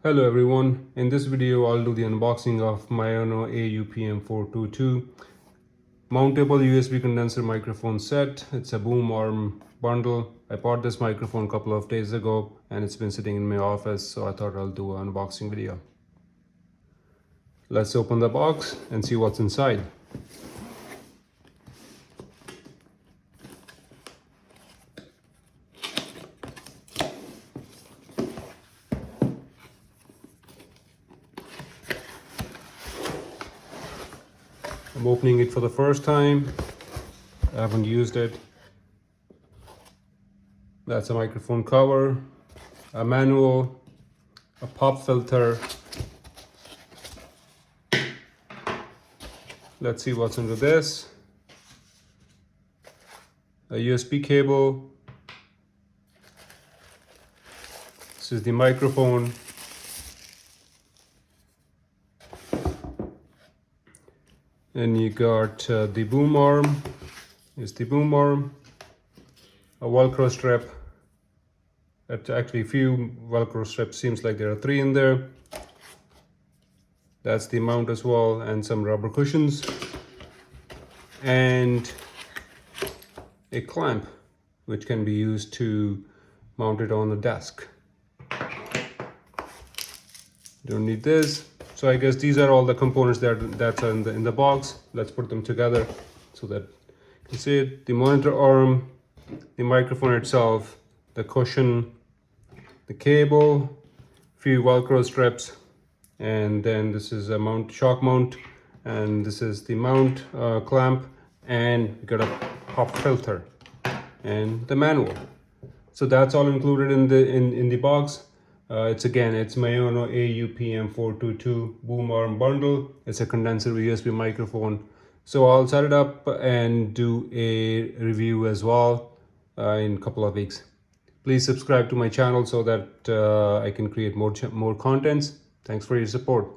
Hello everyone, in this video I'll do the unboxing of Maono AU-PM422 mountable USB condenser microphone set. It's a boom arm bundle. I bought this microphone a couple of days ago and it's been sitting in my office, so I thought I'll do an unboxing video. Let's open the box and see what's inside. I'm opening it for the first time. I haven't used it. That's a microphone cover, a manual, a pop filter. Let's see what's under this. A USB cable. This is the microphone. And you got the boom arm. Here's the boom arm. A Velcro strip. Actually, a few Velcro strips. Seems like there are 3 in there. That's the mount as well, and some rubber cushions. And a clamp, which can be used to mount it on the desk. Don't need this. So I guess these are all the components that's in the box. Let's put them together so that you can see it. The monitor arm, the microphone itself, the cushion, the cable, few Velcro strips, and then this is a mount, shock mount, and this is the mount clamp, and we got a pop filter and the manual. So that's all included in the box. It's Maono AU-PM422 boom arm bundle. It's a condenser USB microphone. So I'll set it up and do a review as well in a couple of weeks. Please subscribe to my channel so that I can create more contents. Thanks for your support.